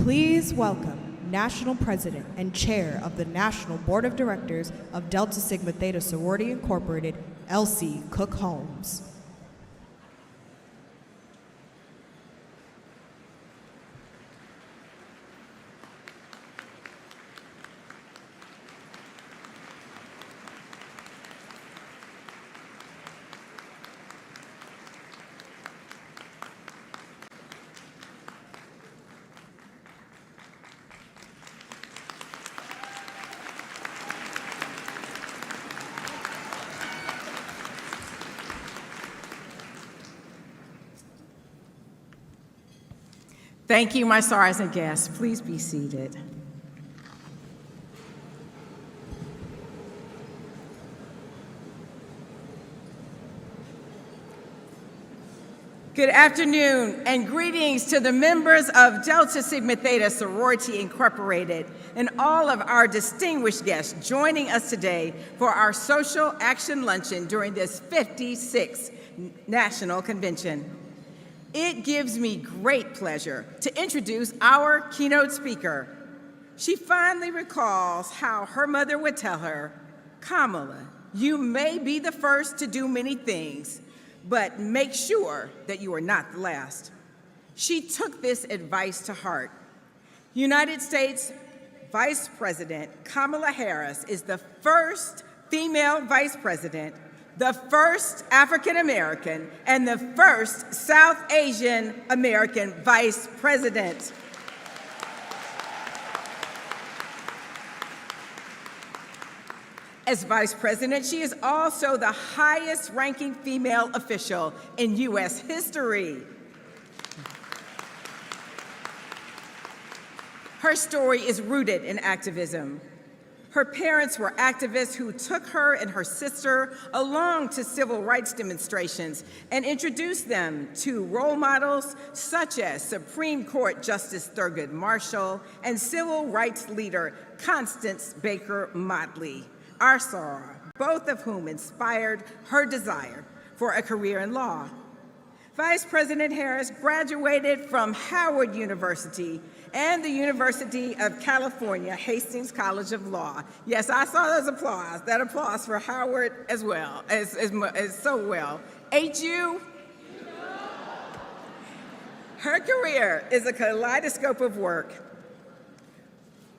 Please welcome National President and Chair of the National Board of Directors of Delta Sigma Theta Sorority Incorporated, Elsie Cook Holmes. Thank you, my stars and guests. Please be seated. Good afternoon and greetings to the members of Delta Sigma Theta Sorority Incorporated and all of our distinguished guests joining us today for our social action luncheon during this 56th National Convention. It gives me great pleasure to introduce our keynote speaker. She fondly recalls how her mother would tell her, "Kamala, you may be the first to do many things, but make sure that you are not the last." She took this advice to heart. United States Vice President Kamala Harris is the first female vice president, the first African American, and the first South Asian American vice president. As vice president, she is also the highest ranking female official in U.S. history. Her story is rooted in activism. Her parents were activists who took her and her sister along to civil rights demonstrations and introduced them to role models such as Supreme Court Justice Thurgood Marshall and civil rights leader Constance Baker Motley, our soror, both of whom inspired her desire for a career in law. Vice President Harris graduated from Howard University and the University of California, Hastings College of Law. Yes, I saw those applause, that applause for Howard as well, as so well. HU? Her career is a kaleidoscope of work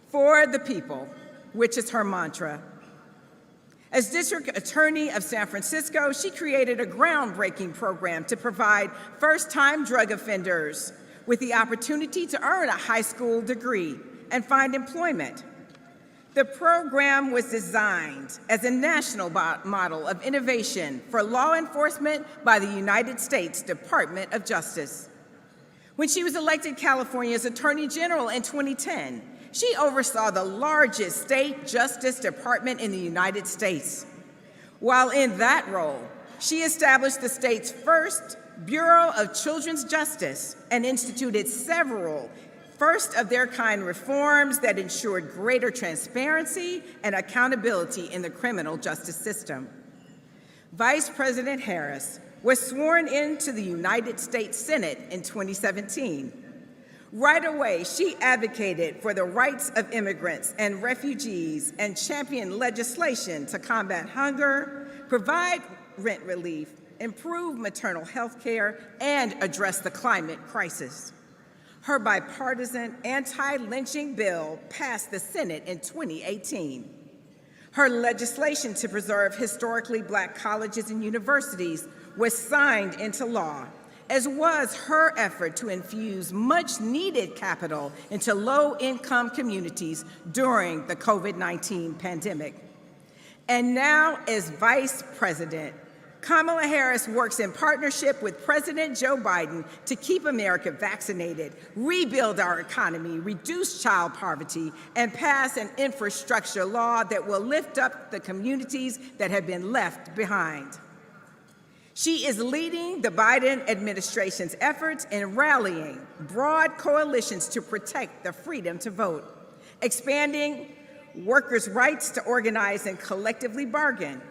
for the people, which is her mantra. As District Attorney of San Francisco, she created a groundbreaking program to provide first-time drug offenders with the opportunity to earn a high school degree and find employment. The program was designed as a national model of innovation for law enforcement by the United States Department of Justice. When she was elected California's Attorney General in 2010, she oversaw the largest state justice department in the United States. While in that role, she established the state's first Bureau of Children's Justice and instituted several first-of-their-kind reforms that ensured greater transparency and accountability in the criminal justice system. Vice President Harris was sworn into the United States Senate in 2017. Right away, she advocated for the rights of immigrants and refugees and championed legislation to combat hunger, provide rent relief, improve maternal health care, and address the climate crisis. Her bipartisan anti-lynching bill passed the Senate in 2018. Her legislation to preserve historically Black colleges and universities was signed into law, as was her effort to infuse much-needed capital into low-income communities during the COVID-19 pandemic. And now, as Vice President, Kamala Harris works in partnership with President Joe Biden to keep America vaccinated, rebuild our economy, reduce child poverty, and pass an infrastructure law that will lift up the communities that have been left behind. She is leading the Biden administration's efforts in rallying broad coalitions to protect the freedom to vote, expanding workers' rights to organize and collectively bargain,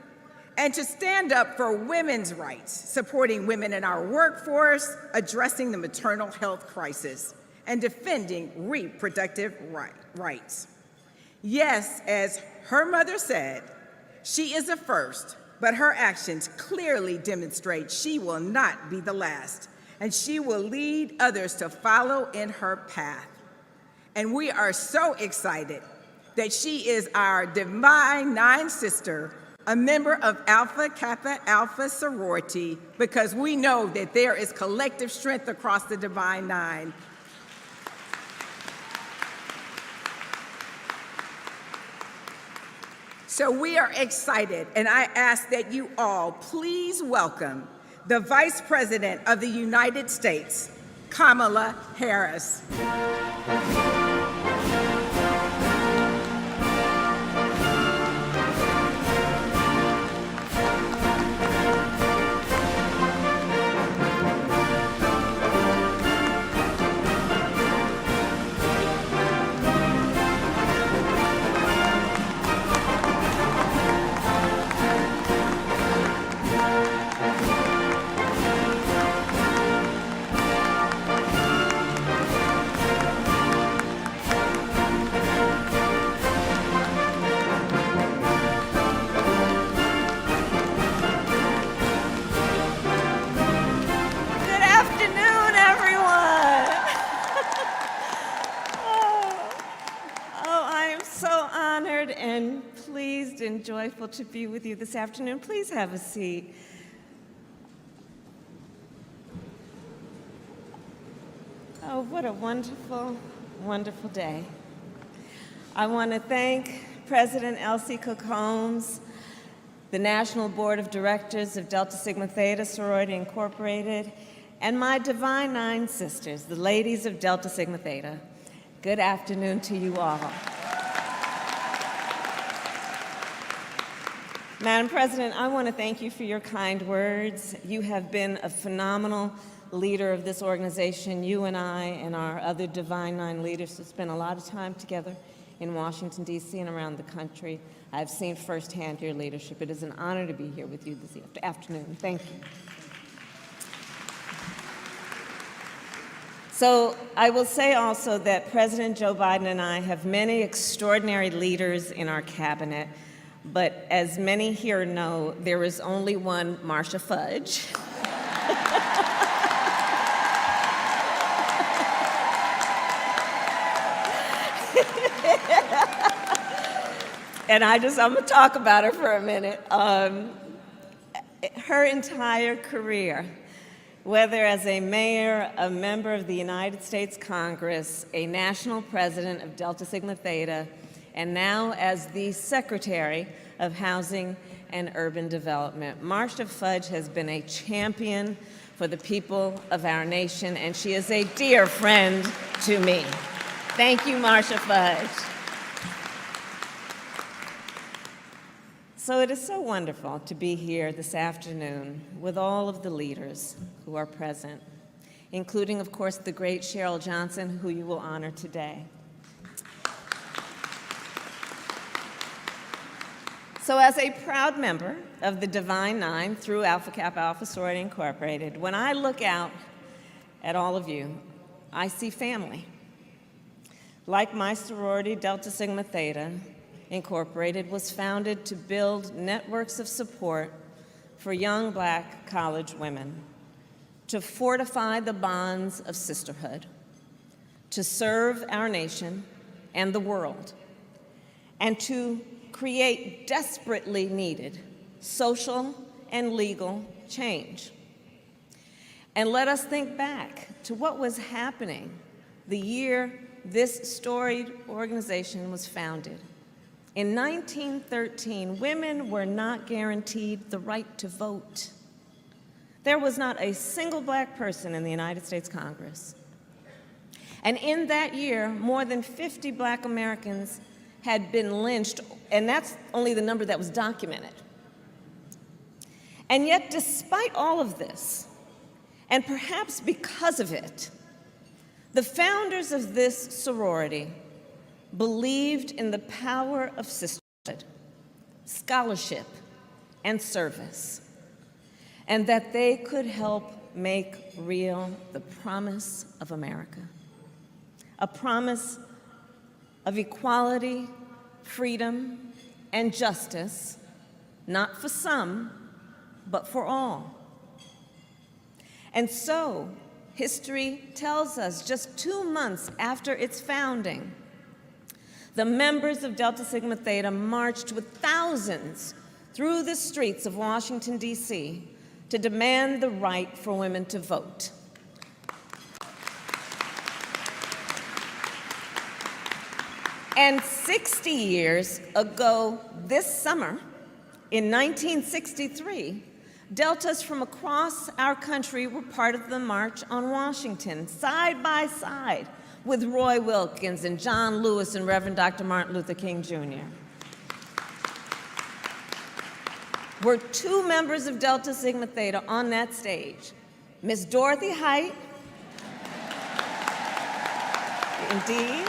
and to stand up for women's rights, supporting women in our workforce, addressing the maternal health crisis, and defending reproductive rights. Yes, as her mother said, she is a first, but her actions clearly demonstrate she will not be the last, and she will lead others to follow in her path. And we are so excited that she is our Divine Nine sister, a member of Alpha Kappa Alpha Sorority, because we know that there is collective strength across the Divine Nine. So we are excited, and I ask that you all please welcome the Vice President of the United States, Kamala Harris. And pleased and joyful to be with you this afternoon. Please have a seat. Oh, what a wonderful, wonderful day. I want to thank President Elsie Cook Holmes, the National Board of Directors of Delta Sigma Theta Sorority Incorporated, and my Divine Nine sisters, the ladies of Delta Sigma Theta. Good afternoon to you all. Madam President, I want to thank you for your kind words. You have been a phenomenal leader of this organization. You and I and our other Divine Nine leaders have spent a lot of time together in Washington, D.C. and around the country. I've seen firsthand your leadership. It is an honor to be here with you this afternoon. Thank you. So I will say also that President Joe Biden and I have many extraordinary leaders in our cabinet. But as many here know, there is only one Marsha Fudge. And I'm going to talk about her for a minute. Her entire career, whether as a mayor, a member of the United States Congress, a national president of Delta Sigma Theta, and now as the Secretary of Housing and Urban Development. Marsha Fudge has been a champion for the people of our nation, and she is a dear friend to me. Thank you, Marsha Fudge. So it is so wonderful to be here this afternoon with all of the leaders who are present, including, of course, the great Cheryl Johnson, who you will honor today. So as a proud member of the Divine Nine through Alpha Kappa Alpha Sorority Incorporated, when I look out at all of you, I see family. Like my sorority, Delta Sigma Theta Incorporated was founded to build networks of support for young Black college women, to fortify the bonds of sisterhood, to serve our nation and the world, and to create desperately needed social and legal change. And let us think back to what was happening the year this storied organization was founded. In 1913, women were not guaranteed the right to vote. There was not a single Black person in the United States Congress. And in that year, more than 50 Black Americans had been lynched, and that's only the number that was documented. And yet, despite all of this, and perhaps because of it, the founders of this sorority believed in the power of sisterhood, scholarship, and service, and that they could help make real the promise of America. a promise of equality, freedom, and justice, not for some, but for all. And so, history tells us just 2 months after its founding, the members of Delta Sigma Theta marched with thousands through the streets of Washington, D.C. to demand the right for women to vote. And 60 years ago this summer, in 1963, Deltas from across our country were part of the March on Washington, side by side with Roy Wilkins and John Lewis and Reverend Dr. Martin Luther King Jr. Were 2 members of Delta Sigma Theta on that stage, Miss Dorothy Height, indeed,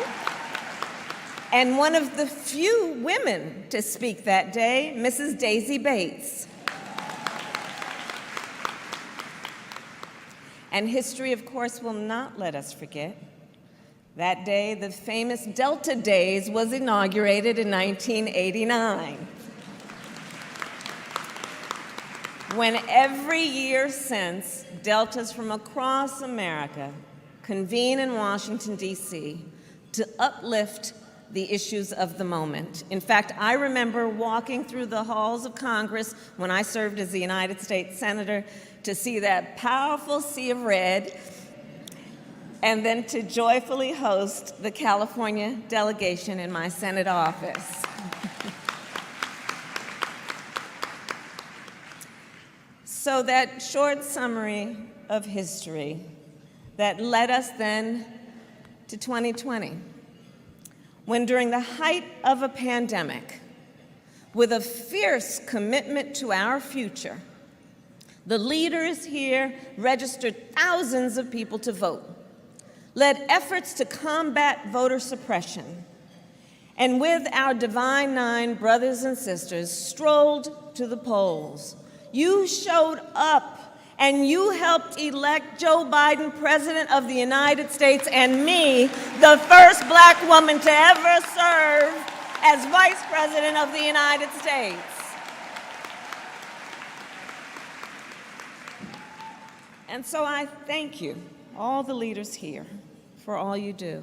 and one of the few women to speak that day, Mrs. Daisy Bates. And history, of course, will not let us forget. That day, the famous Delta Days was inaugurated in 1989. When every year since, Deltas from across America convene in Washington, D.C. to uplift the issues of the moment. In fact, I remember walking through the halls of Congress when I served as the United States Senator to see that powerful sea of red, and then to joyfully host the California delegation in my Senate office. So that short summary of history that led us then to 2020, when during the height of a pandemic, with a fierce commitment to our future, the leaders here registered thousands of people to vote, led efforts to combat voter suppression, and with our Divine Nine brothers and sisters strolled to the polls. You showed up and you helped elect Joe Biden President of the United States and me, the first Black woman to ever serve as Vice President of the United States. And so I thank you, all the leaders here, for all you do.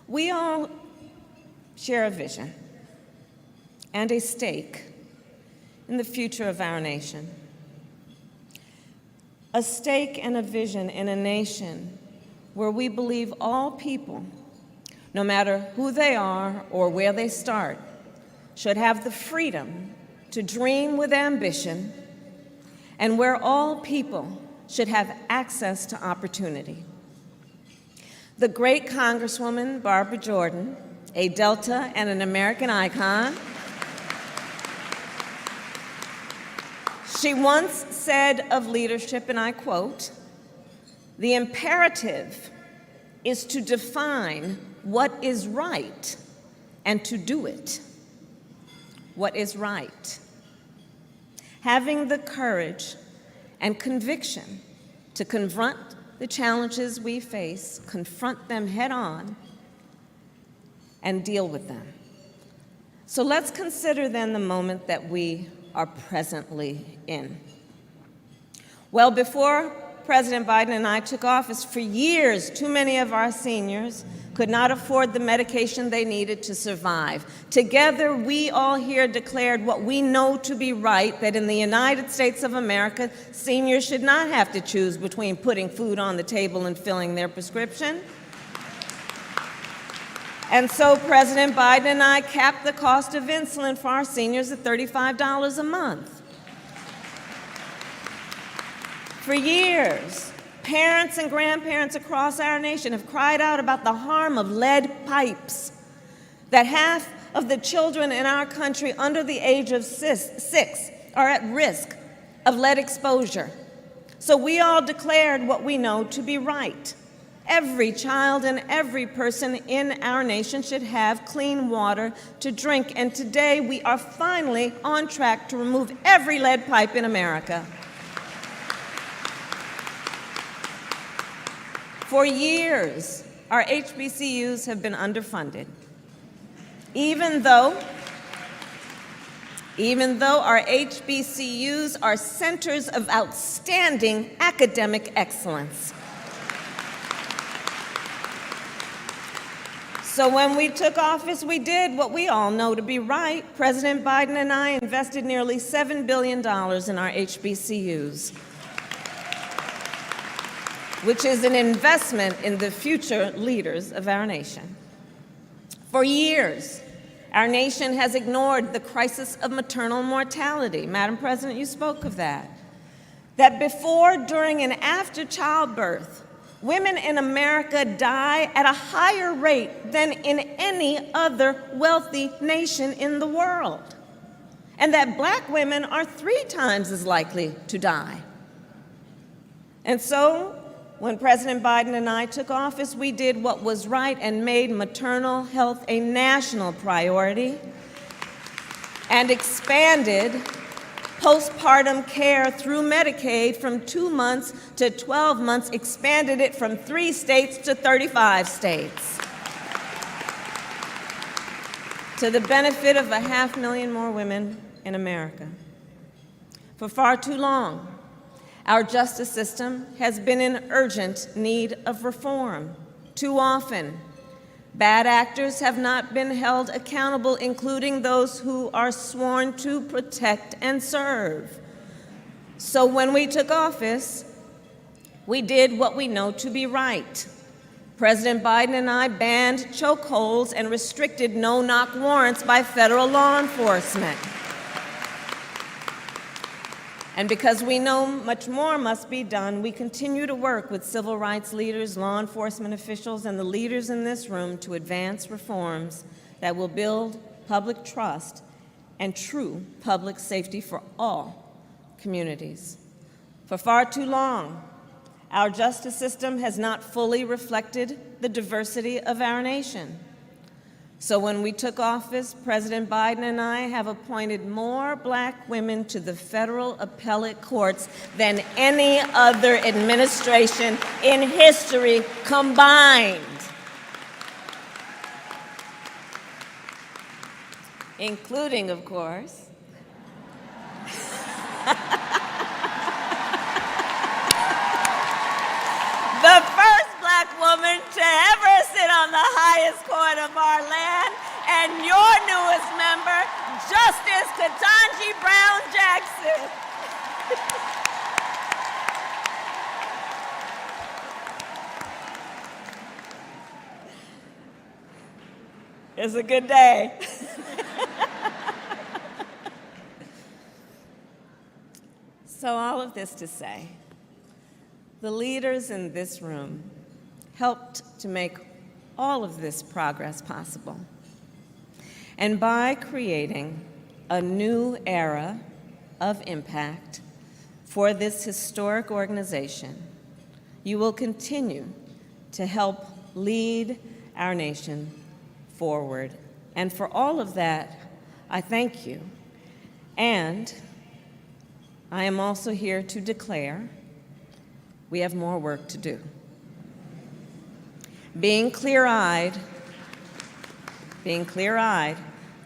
We all share a vision and a stake in the future of our nation. A stake and a vision in a nation where we believe all people, no matter who they are or where they start, should have the freedom to dream with ambition, and where all people should have access to opportunity. The great Congresswoman Barbara Jordan, a Delta and an American icon, she once said of leadership, and I quote, "The imperative is to define what is right and to do it." What is right? Having the courage and conviction to confront the challenges we face, confront them head on, and deal with them. So let's consider then the moment that we are presently in. Well, before President Biden and I took office, for years, too many of our seniors could not afford the medication they needed to survive. Together, we all here declared what we know to be right, that in the United States of America, seniors should not have to choose between putting food on the table and filling their prescription. And so President Biden and I capped the cost of insulin for our seniors at $35 a month. For years, parents and grandparents across our nation have cried out about the harm of lead pipes, that half of the children in our country under the age of 6 are at risk of lead exposure. So we all declared what we know to be right. Every child and every person in our nation should have clean water to drink, and today we are finally on track to remove every lead pipe in America. For years, our HBCUs have been underfunded, even though our HBCUs are centers of outstanding academic excellence. So when we took office, we did what we all know to be right. President Biden and I invested nearly $7 billion in our HBCUs, which is an investment in the future leaders of our nation. For years, our nation has ignored the crisis of maternal mortality. Madam President, you spoke of that. That before, during, and after childbirth, women in America die at a higher rate than in any other wealthy nation in the world, and that Black women are 3 times as likely to die. And so, when President Biden and I took office, we did what was right and made maternal health a national priority and expanded postpartum care through Medicaid from 2 months to 12 months, expanded it from 3 states to 35 states, to the benefit of 500,000 more women in America. For far too long, our justice system has been in urgent need of reform. Too often, bad actors have not been held accountable, including those who are sworn to protect and serve. So when we took office, we did what we know to be right. President Biden and I banned chokeholds and restricted no-knock warrants by federal law enforcement. And because we know much more must be done, we continue to work with civil rights leaders, law enforcement officials, and the leaders in this room to advance reforms that will build public trust and true public safety for all communities. For far too long, our justice system has not fully reflected the diversity of our nation. So when we took office, President Biden and I have appointed more Black women to the federal appellate courts than any other administration in history combined, including, of course, the first Black woman to ever sit on the highest court of our land, and your newest member, Justice Ketanji Brown Jackson. It's a good day. So all of this to say, the leaders in this room helped to make all of this progress possible. And by creating a new era of impact for this historic organization, you will continue to help lead our nation forward. And for all of that, I thank you. And I am also here to declare we have more work to do. Being clear-eyed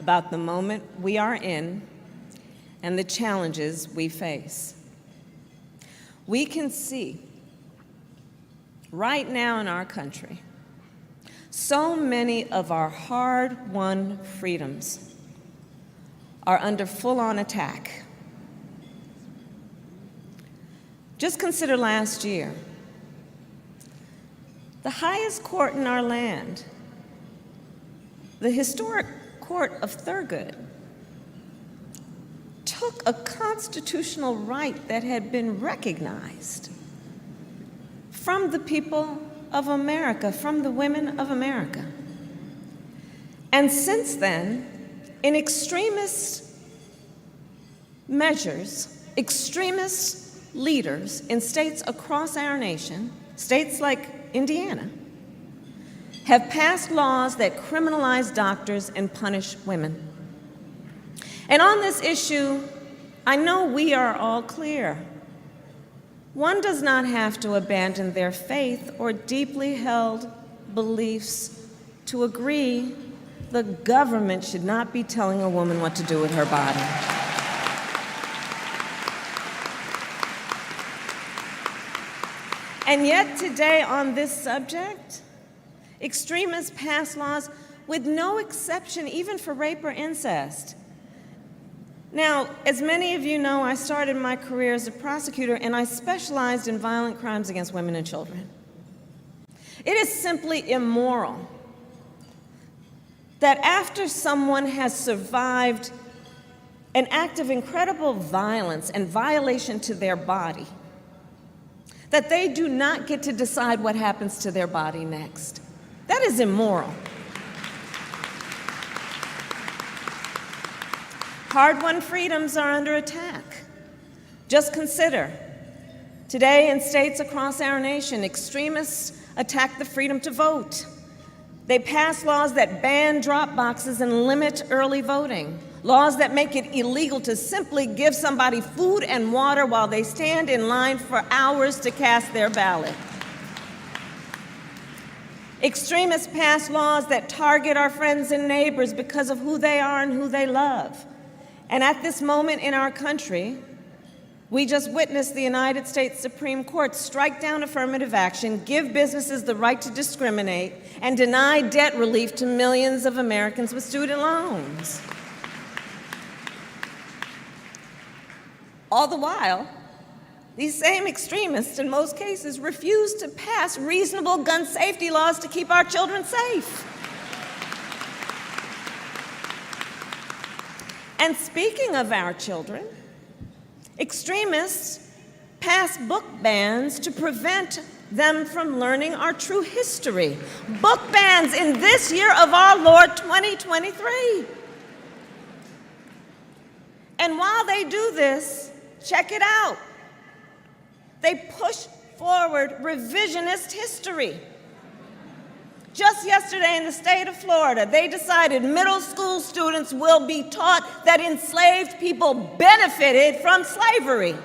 about the moment we are in and the challenges we face. We can see right now in our country so many of our hard-won freedoms are under full-on attack. Just consider last year. The highest court in our land, the historic court of Thurgood, took a constitutional right that had been recognized from the people of America, from the women of America. And since then, in extremist measures, extremist leaders in states across our nation, states like Indiana, have passed laws that criminalize doctors and punish women. And on this issue, I know we are all clear. One does not have to abandon their faith or deeply held beliefs to agree the government should not be telling a woman what to do with her body. And yet today on this subject, extremists pass laws with no exception, even for rape or incest. Now, as many of you know, I started my career as a prosecutor, and I specialized in violent crimes against women and children. It is simply immoral that after someone has survived an act of incredible violence and violation to their body, that they do not get to decide what happens to their body next. That is immoral. Hard-won freedoms are under attack. Just consider, today in states across our nation, extremists attack the freedom to vote. They pass laws that ban drop boxes and limit early voting, laws that make it illegal to simply give somebody food and water while they stand in line for hours to cast their ballot. Extremists pass laws that target our friends and neighbors because of who they are and who they love. And at this moment in our country, we just witnessed the United States Supreme Court strike down affirmative action, give businesses the right to discriminate, and deny debt relief to millions of Americans with student loans. All the while, these same extremists, in most cases, refuse to pass reasonable gun safety laws to keep our children safe. And speaking of our children, extremists pass book bans to prevent them from learning our true history. Book bans in this year of our Lord 2023. And while they do this, check it out. They push forward revisionist history. Just yesterday in the state of Florida, they decided middle school students will be taught that enslaved people benefited from slavery.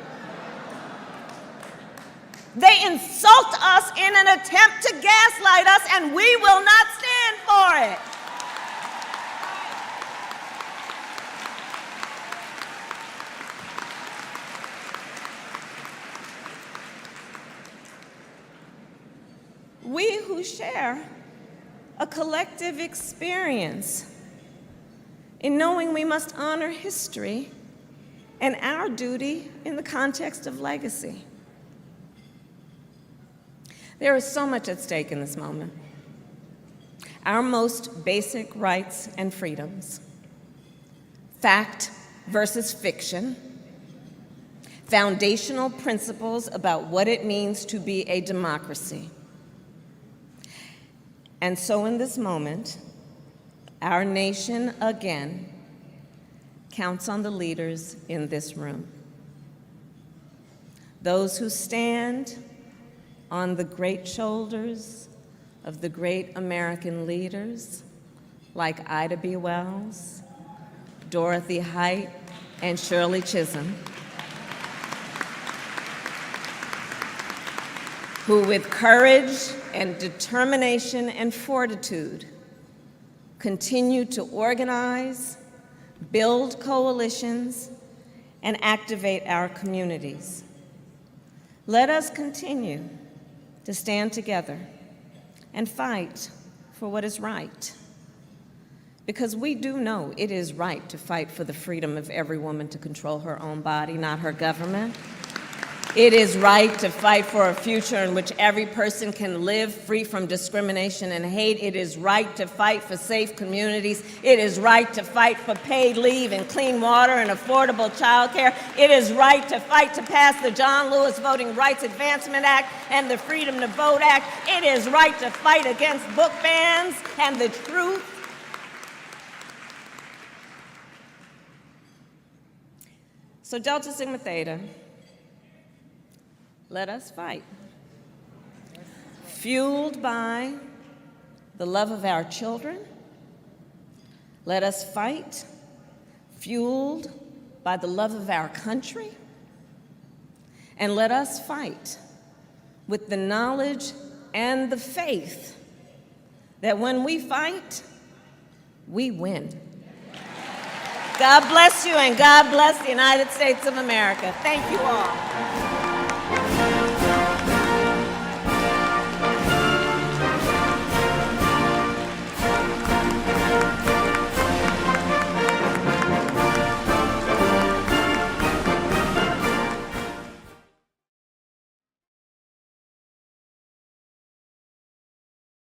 They insult us in an attempt to gaslight us, and we will not stand for it. We who share a collective experience in knowing we must honor history and our duty in the context of legacy. There is so much at stake in this moment. Our most basic rights and freedoms, fact versus fiction, foundational principles about what it means to be a democracy. And so in this moment, our nation again counts on the leaders in this room. Those who stand on the great shoulders of the great American leaders like Ida B. Wells, Dorothy Height, and Shirley Chisholm, who with courage and determination and fortitude continue to organize, build coalitions, and activate our communities. Let us continue to stand together and fight for what is right. Because we do know it is right to fight for the freedom of every woman to control her own body, not her government. It is right to fight for a future in which every person can live free from discrimination and hate. It is right to fight for safe communities. It is right to fight for paid leave and clean water and affordable child care. It is right to fight to pass the John Lewis Voting Rights Advancement Act and the Freedom to Vote Act. It is right to fight against book bans and the truth. So Delta Sigma Theta, let us fight. Fueled by the love of our children, let us fight. Fueled by the love of our country, and let us fight with the knowledge and the faith that when we fight, we win. God bless you, and God bless the United States of America. Thank you all.